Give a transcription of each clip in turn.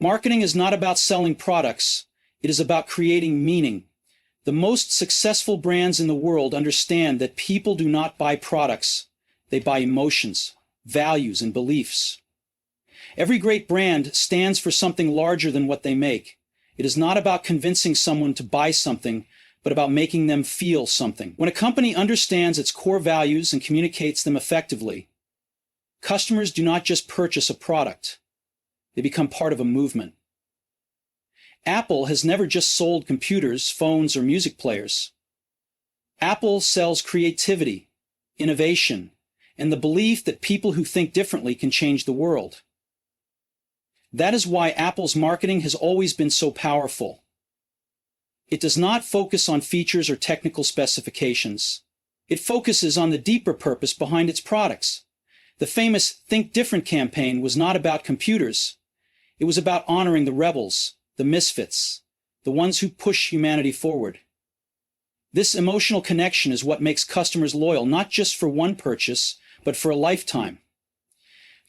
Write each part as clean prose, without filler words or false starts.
Marketing is not about selling products. It is about creating meaning. The most successful brands in the world understand that people do not buy products. They buy emotions, values, and beliefs. Every great brand stands for something larger than what they make. It is not about convincing someone to buy something, but about making them feel something. When a company understands its core values and communicates them effectively, customers do not just purchase a product. They become part of a movement. Apple has never just sold computers, phones, or music players. Apple sells creativity, innovation, and the belief that people who think differently can change the world. That is why Apple's marketing has always been so powerful. It does not focus on features or technical specifications. It focuses on the deeper purpose behind its products. The famous Think Different campaign was not about computers. It was about honoring the rebels, the misfits, the ones who push humanity forward. This emotional connection is what makes customers loyal, not just for one purchase, but for a lifetime.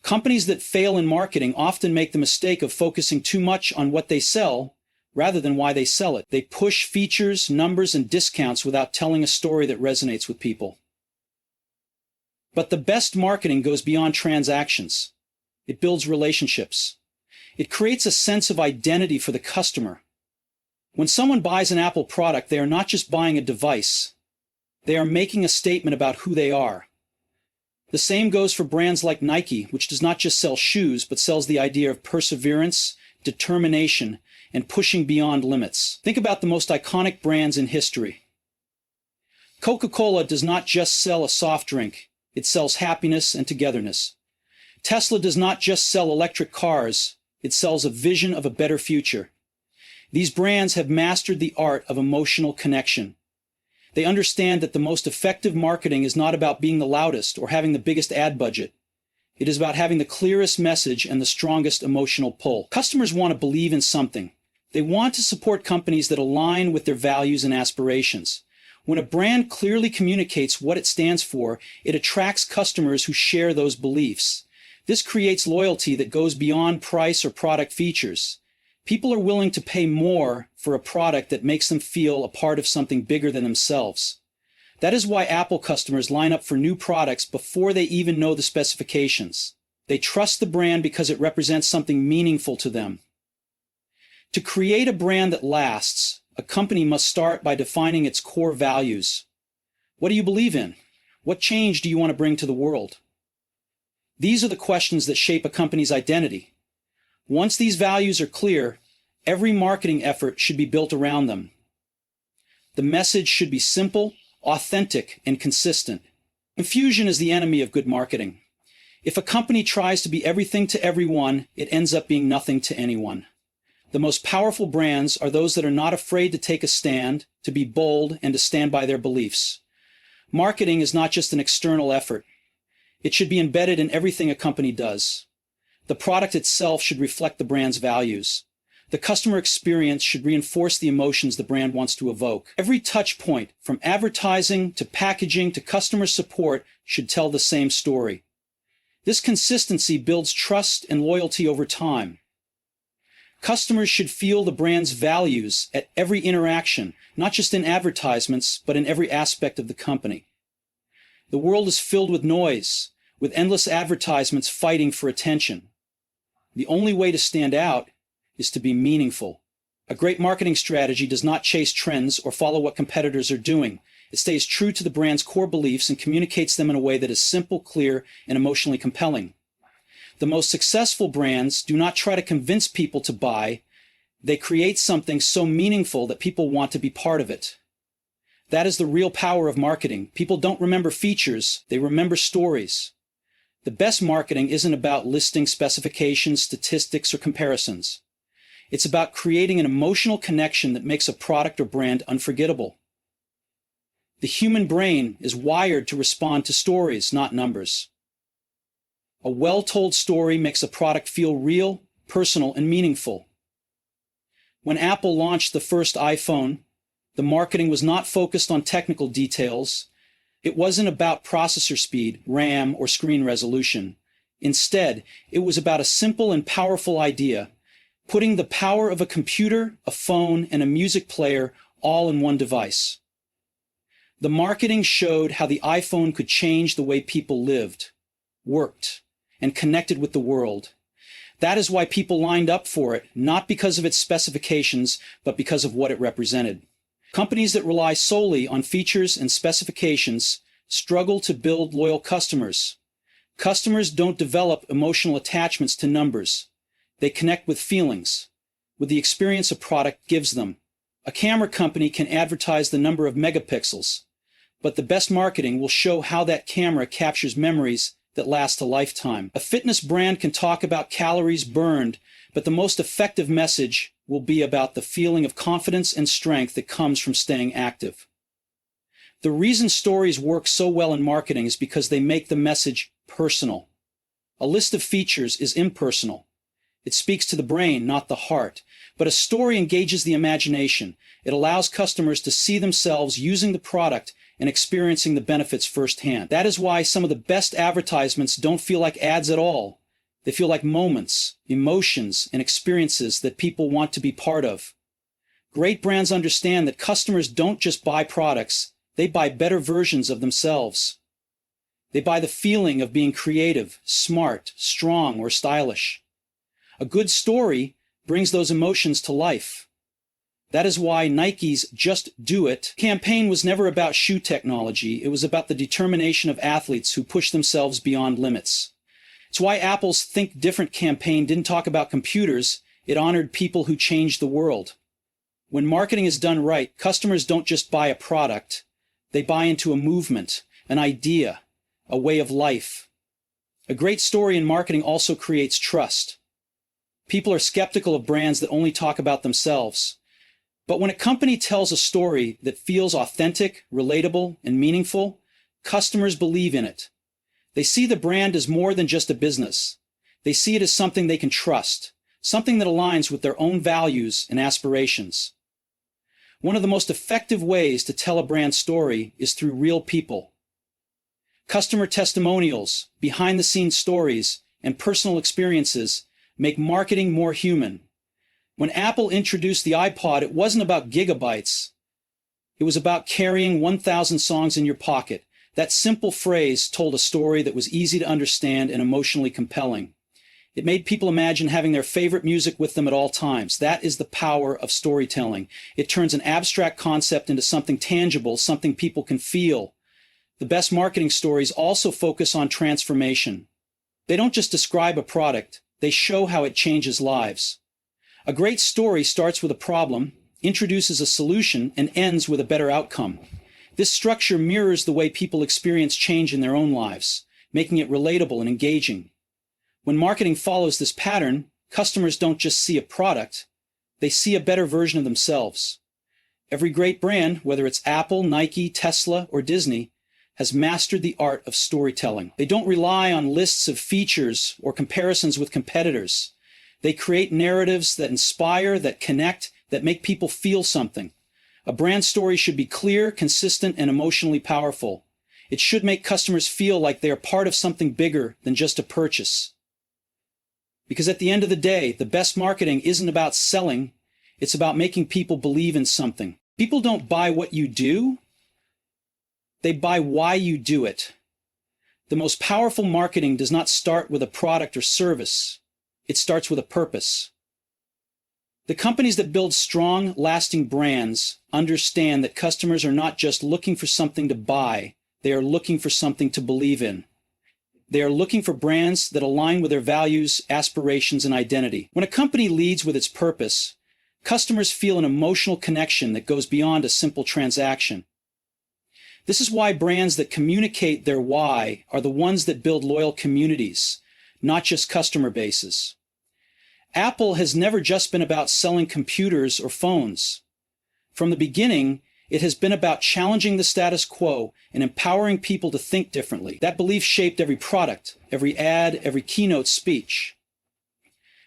Companies that fail in marketing often make the mistake of focusing too much on what they sell rather than why they sell it. They push features, numbers, and discounts without telling a story that resonates with people. But the best marketing goes beyond transactions. It builds relationships. It creates a sense of identity for the customer. When someone buys an Apple product, they are not just buying a device. They are making a statement about who they are. The same goes for brands like Nike, which does not just sell shoes, but sells the idea of perseverance, determination, and pushing beyond limits. Think about the most iconic brands in history. Coca-Cola does not just sell a soft drink. It sells happiness and togetherness. Tesla does not just sell electric cars. It sells a vision of a better future. These brands have mastered the art of emotional connection. They understand that the most effective marketing is not about being the loudest or having the biggest ad budget. It is about having the clearest message and the strongest emotional pull. Customers want to believe in something. They want to support companies that align with their values and aspirations. When a brand clearly communicates what it stands for, it attracts customers who share those beliefs. This creates loyalty that goes beyond price or product features. People are willing to pay more for a product that makes them feel a part of something bigger than themselves. That is why Apple customers line up for new products before they even know the specifications. They trust the brand because it represents something meaningful to them. To create a brand that lasts, a company must start by defining its core values. What do you believe in? What change do you want to bring to the world? These are the questions that shape a company's identity. Once these values are clear, every marketing effort should be built around them. The message should be simple, authentic, and consistent. Confusion is the enemy of good marketing. If a company tries to be everything to everyone, it ends up being nothing to anyone. The most powerful brands are those that are not afraid to take a stand, to be bold, and to stand by their beliefs. Marketing is not just an external effort. It should be embedded in everything a company does. The product itself should reflect the brand's values. The customer experience should reinforce the emotions the brand wants to evoke. Every touch point, from advertising to packaging to customer support, should tell the same story. This consistency builds trust and loyalty over time. Customers should feel the brand's values at every interaction, not just in advertisements, but in every aspect of the company. The world is filled with noise, with endless advertisements fighting for attention. The only way to stand out is to be meaningful. A great marketing strategy does not chase trends or follow what competitors are doing. It stays true to the brand's core beliefs and communicates them in a way that is simple, clear, and emotionally compelling. The most successful brands do not try to convince people to buy. They create something so meaningful that people want to be part of it. That is the real power of marketing. People don't remember features, they remember stories. The best marketing isn't about listing specifications, statistics, or comparisons. It's about creating an emotional connection that makes a product or brand unforgettable. The human brain is wired to respond to stories, not numbers. A well-told story makes a product feel real, personal, and meaningful. When Apple launched the first iPhone, the marketing was not focused on technical details. It wasn't about processor speed, RAM, or screen resolution. Instead, it was about a simple and powerful idea. putting the power of a computer, a phone, and a music player all in one device. The marketing showed how the iPhone could change the way people lived, worked, and connected with the world. That is why people lined up for it, not because of its specifications, but because of what it represented. Companies that rely solely on features and specifications struggle to build loyal customers. Customers don't develop emotional attachments to numbers. They connect with feelings, with the experience a product gives them. A camera company can advertise the number of megapixels, but the best marketing will show how that camera captures memories that last a lifetime. A fitness brand can talk about calories burned, but the most effective message will be about the feeling of confidence and strength that comes from staying active. The reason stories work so well in marketing is because they make the message personal. A list of features is impersonal. It speaks to the brain, not the heart. But a story engages the imagination. It allows customers to see themselves using the product and experiencing the benefits firsthand. That is why some of the best advertisements don't feel like ads at all. They feel like moments, emotions, and experiences that people want to be part of. Great brands understand that customers don't just buy products, they buy better versions of themselves. They buy the feeling of being creative, smart, strong, or stylish. A good story brings those emotions to life. That is why Nike's Just Do It campaign was never about shoe technology. It was about the determination of athletes who push themselves beyond limits. It's why Apple's Think Different campaign didn't talk about computers. It honored people who changed the world. When marketing is done right, customers don't just buy a product. They buy into a movement, an idea, a way of life. A great story in marketing also creates trust. People are skeptical of brands that only talk about themselves. But when a company tells a story that feels authentic, relatable, and meaningful, customers believe in it. They see the brand as more than just a business. They see it as something they can trust, something that aligns with their own values and aspirations. One of the most effective ways to tell a brand story is through real people. Customer testimonials, behind-the-scenes stories, and personal experiences make marketing more human. When Apple introduced the iPod, it wasn't about gigabytes. It was about carrying 1,000 songs in your pocket. That simple phrase told a story that was easy to understand and emotionally compelling. It made people imagine having their favorite music with them at all times. That is the power of storytelling. It turns an abstract concept into something tangible, something people can feel. The best marketing stories also focus on transformation. They don't just describe a product, they show how it changes lives. A great story starts with a problem, introduces a solution, and ends with a better outcome. This structure mirrors the way people experience change in their own lives, making it relatable and engaging. When marketing follows this pattern, customers don't just see a product, they see a better version of themselves. Every great brand, whether it's Apple, Nike, Tesla, or Disney, has mastered the art of storytelling. They don't rely on lists of features or comparisons with competitors. They create narratives that inspire, that connect, that make people feel something. A brand story should be clear, consistent, and emotionally powerful. It should make customers feel like they are part of something bigger than just a purchase. Because at the end of the day, the best marketing isn't about selling, it's about making people believe in something. People don't buy what you do, they buy why you do it. The most powerful marketing does not start with a product or service. It starts with a purpose. The companies that build strong, lasting brands understand that customers are not just looking for something to buy, they are looking for something to believe in. They are looking for brands that align with their values, aspirations, and identity. When a company leads with its purpose, customers feel an emotional connection that goes beyond a simple transaction. This is why brands that communicate their why are the ones that build loyal communities, not just customer bases. Apple has never just been about selling computers or phones. From the beginning, it has been about challenging the status quo and empowering people to think differently. That belief shaped every product, every ad, every keynote speech.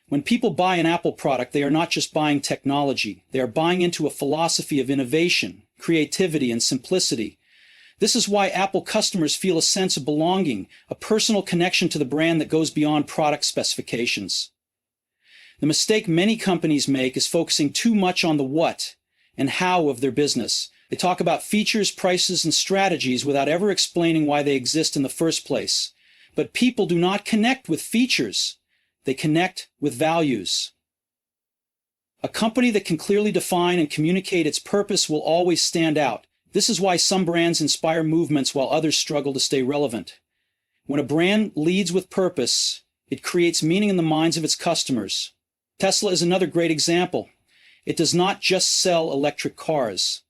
When people buy an Apple product, they are not just buying technology. They are buying into a philosophy of innovation, creativity, and simplicity. This is why Apple customers feel a sense of belonging, a personal connection to the brand that goes beyond product specifications. The mistake many companies make is focusing too much on the what and how of their business. They talk about features, prices, and strategies without ever explaining why they exist in the first place. But people do not connect with features. They connect with values. A company that can clearly define and communicate its purpose will always stand out. This is why some brands inspire movements while others struggle to stay relevant. When a brand leads with purpose, it creates meaning in the minds of its customers. Tesla is another great example. It does not just sell electric cars.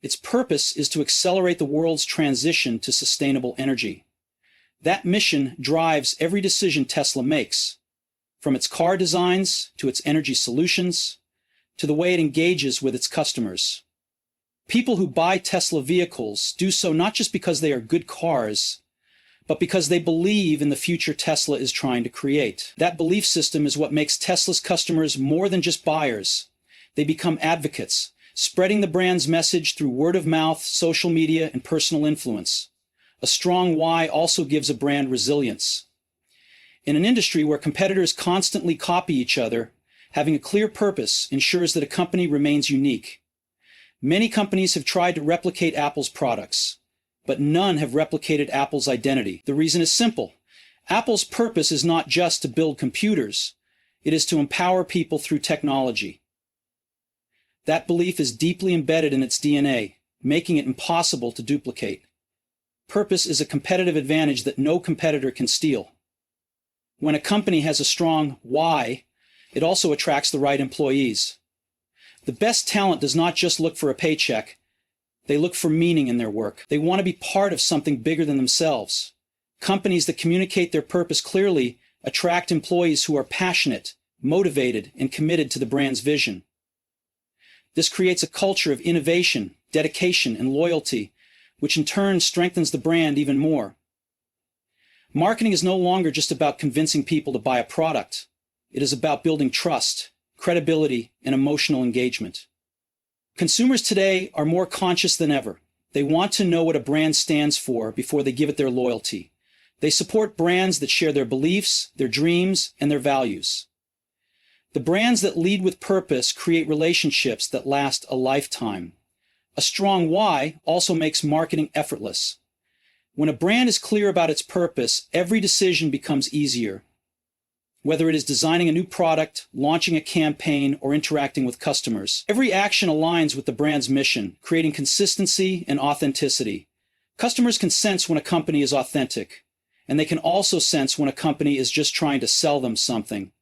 Its purpose is to accelerate the world's transition to sustainable energy. That mission drives every decision Tesla makes, from its car designs to its energy solutions, to the way it engages with its customers. People who buy Tesla vehicles do so not just because they are good cars, but because they believe in the future Tesla is trying to create. That belief system is what makes Tesla's customers more than just buyers. They become advocates, spreading the brand's message through word of mouth, social media, and personal influence. A strong why also gives a brand resilience. In an industry where competitors constantly copy each other, having a clear purpose ensures that a company remains unique. Many companies have tried to replicate Apple's products, but none have replicated Apple's identity. The reason is simple. Apple's purpose is not just to build computers. It is to empower people through technology. That belief is deeply embedded in its DNA, making it impossible to duplicate. Purpose is a competitive advantage that no competitor can steal. When a company has a strong why, it also attracts the right employees. The best talent does not just look for a paycheck. They look for meaning in their work. They want to be part of something bigger than themselves. Companies that communicate their purpose clearly attract employees who are passionate, motivated, and committed to the brand's vision. This creates a culture of innovation, dedication, and loyalty, which in turn strengthens the brand even more. Marketing is no longer just about convincing people to buy a product. It is about building trust, credibility, and emotional engagement. Consumers today are more conscious than ever. They want to know what a brand stands for before they give it their loyalty. They support brands that share their beliefs, their dreams, and their values. The brands that lead with purpose create relationships that last a lifetime. A strong why also makes marketing effortless. When a brand is clear about its purpose, every decision becomes easier. Whether it is designing a new product, launching a campaign, or interacting with customers, every action aligns with the brand's mission, creating consistency and authenticity. Customers can sense when a company is authentic, and they can also sense when a company is just trying to sell them something.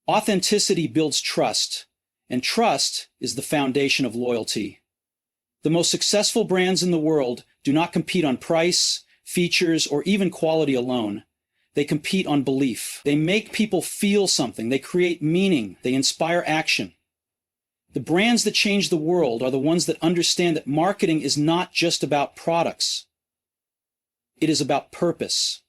Authenticity builds trust, and trust is the foundation of loyalty. The most successful brands in the world do not compete on price, features, or even quality alone. They compete on belief. They make people feel something. They create meaning. They inspire action. The brands that change the world are the ones that understand that marketing is not just about products. It is about purpose.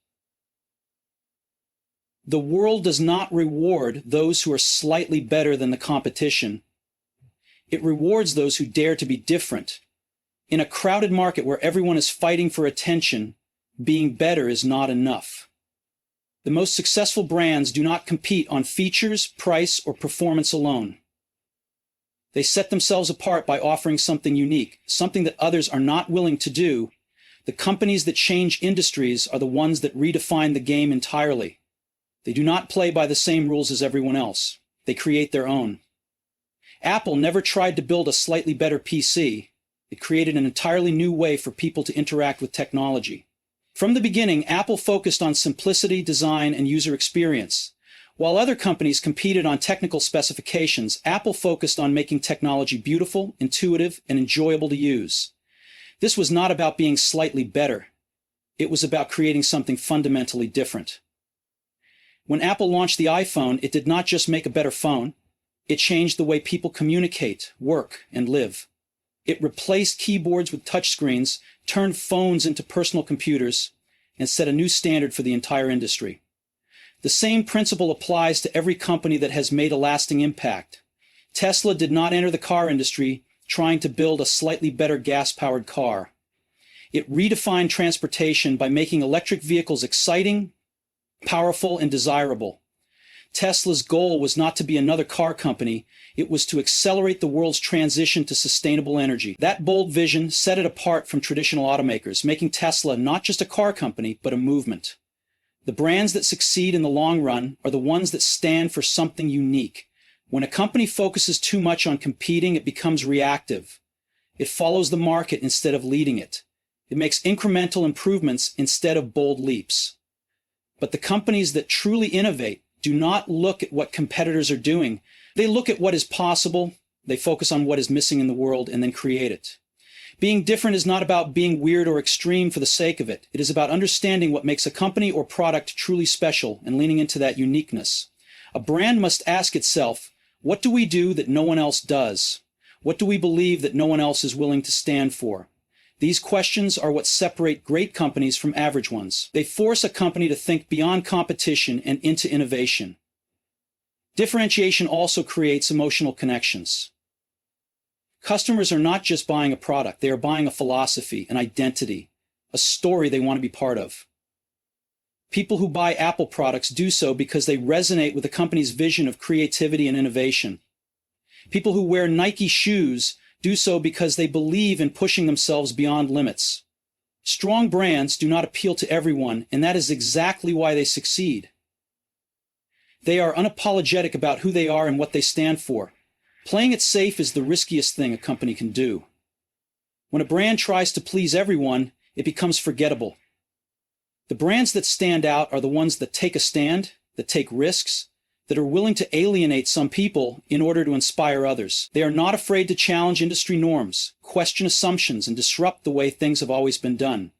The world does not reward those who are slightly better than the competition. It rewards those who dare to be different. In a crowded market where everyone is fighting for attention, being better is not enough. The most successful brands do not compete on features, price, or performance alone. They set themselves apart by offering something unique, something that others are not willing to do. The companies that change industries are the ones that redefine the game entirely. They do not play by the same rules as everyone else. They create their own. Apple never tried to build a slightly better PC. It created an entirely new way for people to interact with technology. From the beginning, Apple focused on simplicity, design, and user experience. While other companies competed on technical specifications, Apple focused on making technology beautiful, intuitive, and enjoyable to use. This was not about being slightly better. It was about creating something fundamentally different. When Apple launched the iPhone, it did not just make a better phone. It changed the way people communicate, work, and live. It replaced keyboards with touchscreens, turned phones into personal computers, and set a new standard for the entire industry. The same principle applies to every company that has made a lasting impact. Tesla did not enter the car industry trying to build a slightly better gas-powered car. It redefined transportation by making electric vehicles exciting, powerful, and desirable. Tesla's goal was not to be another car company, it was to accelerate the world's transition to sustainable energy. That bold vision set it apart from traditional automakers, making Tesla not just a car company, but a movement. The brands that succeed in the long run are the ones that stand for something unique. When a company focuses too much on competing, it becomes reactive. It follows the market instead of leading it. It makes incremental improvements instead of bold leaps. But the companies that truly innovate do not look at what competitors are doing. They look at what is possible, they focus on what is missing in the world, and then create it. Being different is not about being weird or extreme for the sake of it. It is about understanding what makes a company or product truly special and leaning into that uniqueness. A brand must ask itself, what do we do that no one else does? What do we believe that no one else is willing to stand for? These questions are what separate great companies from average ones. They force a company to think beyond competition and into innovation. Differentiation also creates emotional connections. Customers are not just buying a product, they are buying a philosophy, an identity, a story they want to be part of. People who buy Apple products do so because they resonate with the company's vision of creativity and innovation. People who wear Nike shoes do so because they believe in pushing themselves beyond limits. Strong brands do not appeal to everyone, and that is exactly why they succeed. They are unapologetic about who they are and what they stand for. Playing it safe is the riskiest thing a company can do. When a brand tries to please everyone, it becomes forgettable. The brands that stand out are the ones that take a stand, that take risks, that are willing to alienate some people in order to inspire others. They are not afraid to challenge industry norms, question assumptions, and disrupt the way things have always been done.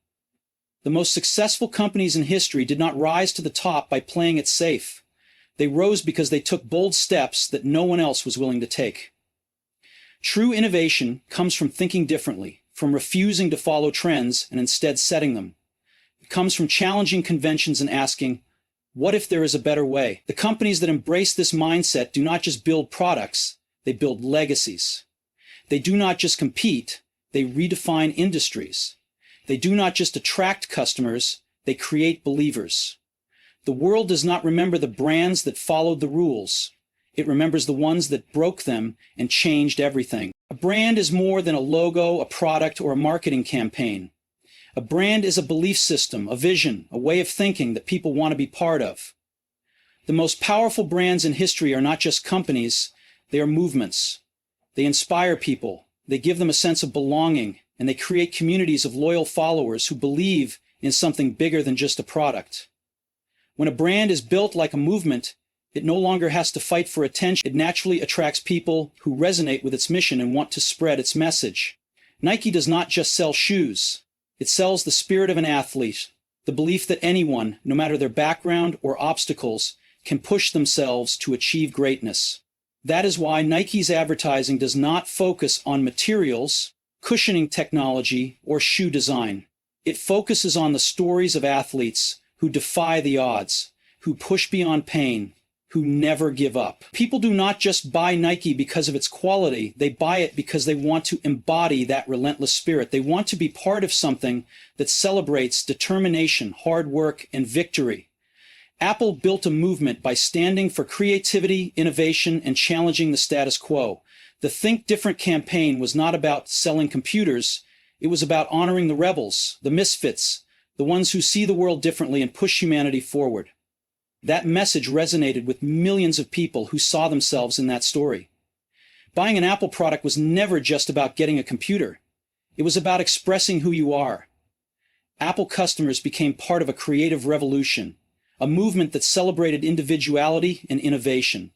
The most successful companies in history did not rise to the top by playing it safe. They rose because they took bold steps that no one else was willing to take. True innovation comes from thinking differently, from refusing to follow trends and instead setting them. It comes from challenging conventions and asking, what if there is a better way? The companies that embrace this mindset do not just build products, they build legacies. They do not just compete, they redefine industries. They do not just attract customers, they create believers. The world does not remember the brands that followed the rules. It remembers the ones that broke them and changed everything. A brand is more than a logo, a product, or a marketing campaign. A brand is a belief system, a vision, a way of thinking that people want to be part of. The most powerful brands in history are not just companies, they are movements. They inspire people, they give them a sense of belonging, and they create communities of loyal followers who believe in something bigger than just a product. When a brand is built like a movement, it no longer has to fight for attention. It naturally attracts people who resonate with its mission and want to spread its message. Nike does not just sell shoes. It sells the spirit of an athlete, the belief that anyone, no matter their background or obstacles, can push themselves to achieve greatness. That is why Nike's advertising does not focus on materials, cushioning technology, or shoe design. It focuses on the stories of athletes who defy the odds, who push beyond pain, who never give up. People do not just buy Nike because of its quality, they buy it because they want to embody that relentless spirit. They want to be part of something that celebrates determination, hard work, and victory. Apple built a movement by standing for creativity, innovation, and challenging the status quo. The Think Different campaign was not about selling computers, it was about honoring the rebels, the misfits, the ones who see the world differently and push humanity forward. That message resonated with millions of people who saw themselves in that story. Buying an Apple product was never just about getting a computer. It was about expressing who you are. Apple customers became part of a creative revolution, a movement that celebrated individuality and innovation.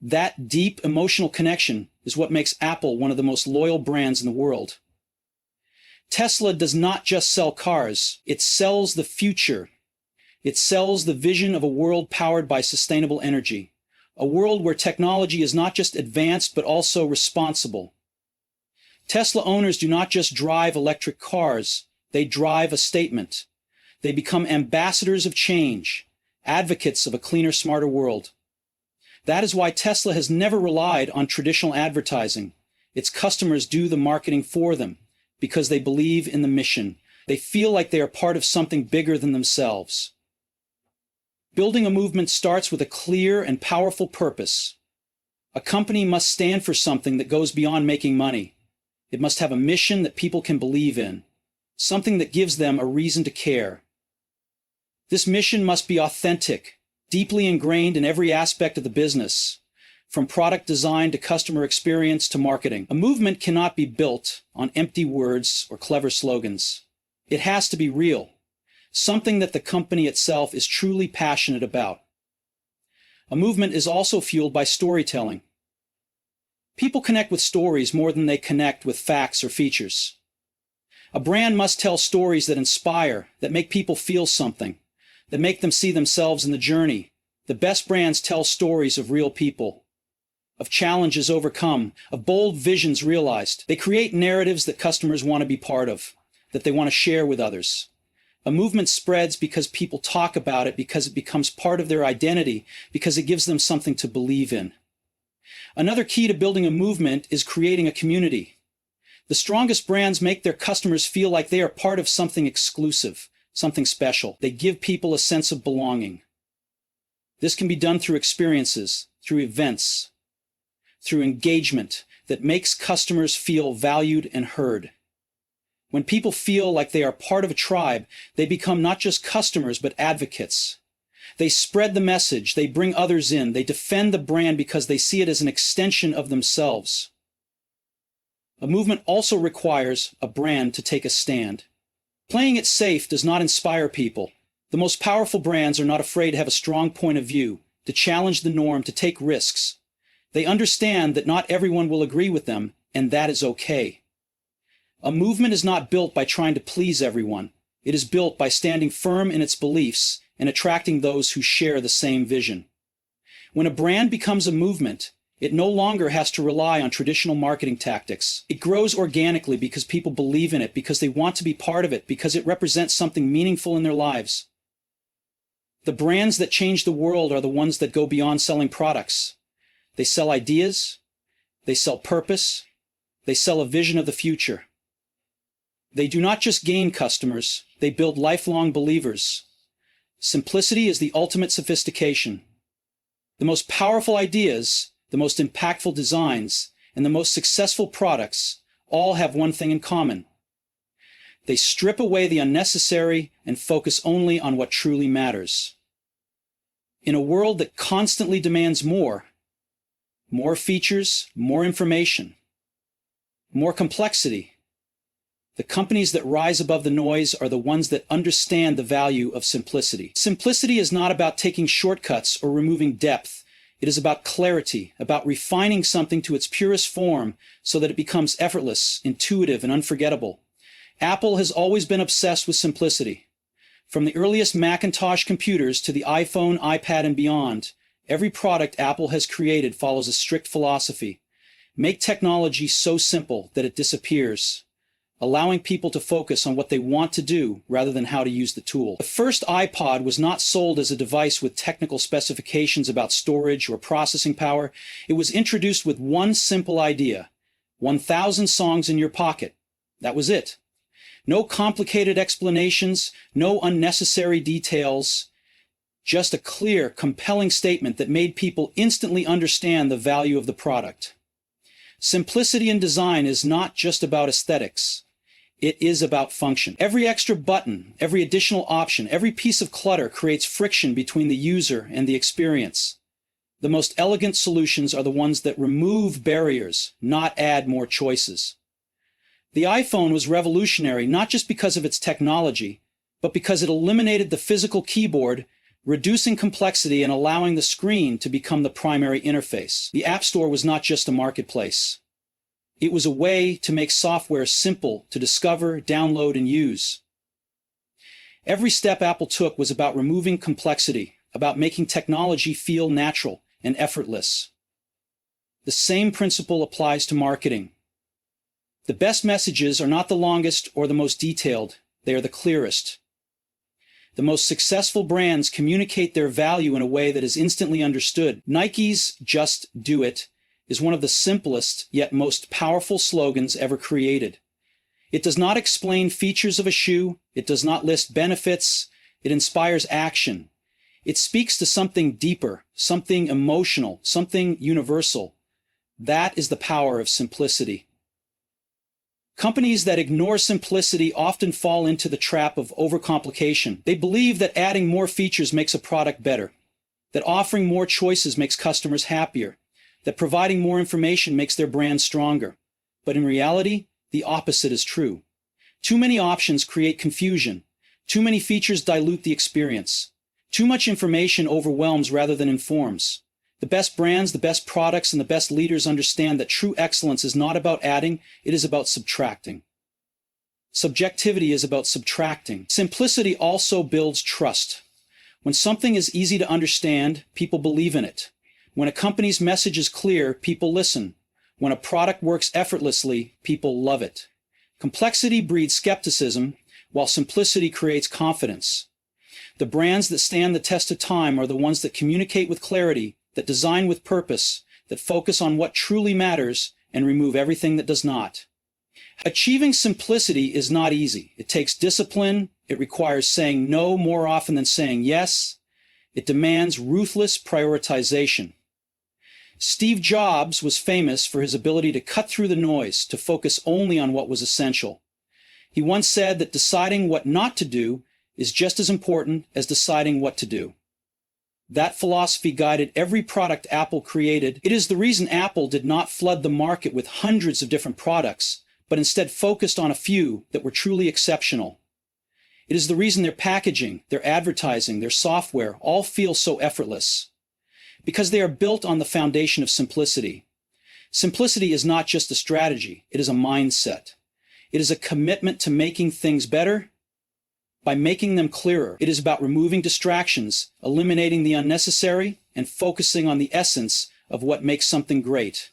That deep emotional connection is what makes Apple one of the most loyal brands in the world. Tesla does not just sell cars, it sells the future. It sells the vision of a world powered by sustainable energy, a world where technology is not just advanced but also responsible. Tesla owners do not just drive electric cars, they drive a statement. They become ambassadors of change, advocates of a cleaner, smarter world. That is why Tesla has never relied on traditional advertising. Its customers do the marketing for them because they believe in the mission. They feel like they are part of something bigger than themselves. Building a movement starts with a clear and powerful purpose. A company must stand for something that goes beyond making money. It must have a mission that people can believe in, something that gives them a reason to care. This mission must be authentic, deeply ingrained in every aspect of the business, from product design to customer experience to marketing. A movement cannot be built on empty words or clever slogans. It has to be real, something that the company itself is truly passionate about. A movement is also fueled by storytelling. People connect with stories more than they connect with facts or features. A brand must tell stories that inspire, that make people feel something, that make them see themselves in the journey. The best brands tell stories of real people, of challenges overcome, of bold visions realized. They create narratives that customers want to be part of, that they want to share with others. A movement spreads because people talk about it, because it becomes part of their identity, because it gives them something to believe in. Another key to building a movement is creating a community. The strongest brands make their customers feel like they are part of something exclusive, something special. They give people a sense of belonging. This can be done through experiences, through events, through engagement that makes customers feel valued and heard. When people feel like they are part of a tribe, they become not just customers, but advocates. They spread the message, they bring others in, they defend the brand because they see it as an extension of themselves. A movement also requires a brand to take a stand. Playing it safe does not inspire people. The most powerful brands are not afraid to have a strong point of view, to challenge the norm, to take risks. They understand that not everyone will agree with them, and that is okay. A movement is not built by trying to please everyone. It is built by standing firm in its beliefs and attracting those who share the same vision. When a brand becomes a movement, it no longer has to rely on traditional marketing tactics. It grows organically because people believe in it, because they want to be part of it, because it represents something meaningful in their lives. The brands that change the world are the ones that go beyond selling products. They sell ideas, they sell purpose, they sell a vision of the future. They do not just gain customers, they build lifelong believers. Simplicity is the ultimate sophistication. The most powerful ideas, the most impactful designs, and the most successful products all have one thing in common. They strip away the unnecessary and focus only on what truly matters. In a world that constantly demands more features, more information, more complexity, the companies that rise above the noise are the ones that understand the value of simplicity. Simplicity is not about taking shortcuts or removing depth. It is about clarity, about refining something to its purest form so that it becomes effortless, intuitive, and unforgettable. Apple has always been obsessed with simplicity. From the earliest Macintosh computers to the iPhone, iPad, and beyond, every product Apple has created follows a strict philosophy. Make technology so simple that it disappears, allowing people to focus on what they want to do rather than how to use the tool. The first iPod was not sold as a device with technical specifications about storage or processing power. It was introduced with one simple idea: 1,000 songs in your pocket. That was it. No complicated explanations, no unnecessary details, just a clear, compelling statement that made people instantly understand the value of the product. Simplicity in design is not just about aesthetics. It is about function. Every extra button, every additional option, every piece of clutter creates friction between the user and the experience. The most elegant solutions are the ones that remove barriers, not add more choices. The iPhone was revolutionary not just because of its technology, but because it eliminated the physical keyboard, reducing complexity and allowing the screen to become the primary interface. The App Store was not just a marketplace. It was a way to make software simple to discover, download, and use. Every step Apple took was about removing complexity, about making technology feel natural and effortless. The same principle applies to marketing. The best messages are not the longest or the most detailed, they are the clearest. The most successful brands communicate their value in a way that is instantly understood. Nike's "Just Do It" is one of the simplest yet most powerful slogans ever created. It does not explain features of a shoe, it does not list benefits, it inspires action. It speaks to something deeper, something emotional, something universal. That is the power of simplicity. Companies that ignore simplicity often fall into the trap of overcomplication. They believe that adding more features makes a product better, that offering more choices makes customers happier, that providing more information makes their brand stronger. But in reality, the opposite is true. Too many options create confusion. Too many features dilute the experience. Too much information overwhelms rather than informs. The best brands, the best products, and the best leaders understand that true excellence is not about adding, it is about subtracting. Subjectivity is about subtracting. Simplicity also builds trust. When something is easy to understand, people believe in it. When a company's message is clear, people listen. When a product works effortlessly, people love it. Complexity breeds skepticism, while simplicity creates confidence. The brands that stand the test of time are the ones that communicate with clarity, that design with purpose, that focus on what truly matters and remove everything that does not. Achieving simplicity is not easy. It takes discipline. It requires saying no more often than saying yes. It demands ruthless prioritization. Steve Jobs was famous for his ability to cut through the noise, to focus only on what was essential. He once said that deciding what not to do is just as important as deciding what to do. That philosophy guided every product Apple created. It is the reason Apple did not flood the market with hundreds of different products, but instead focused on a few that were truly exceptional. It is the reason their packaging, their advertising, their software all feel so effortless. Because they are built on the foundation of simplicity. Simplicity is not just a strategy, it is a mindset. It is a commitment to making things better by making them clearer. It is about removing distractions, eliminating the unnecessary, and focusing on the essence of what makes something great.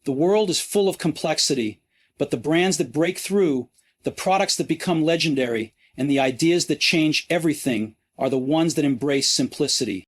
The world is full of complexity, but the brands that break through, the products that become legendary, and the ideas that change everything are the ones that embrace simplicity.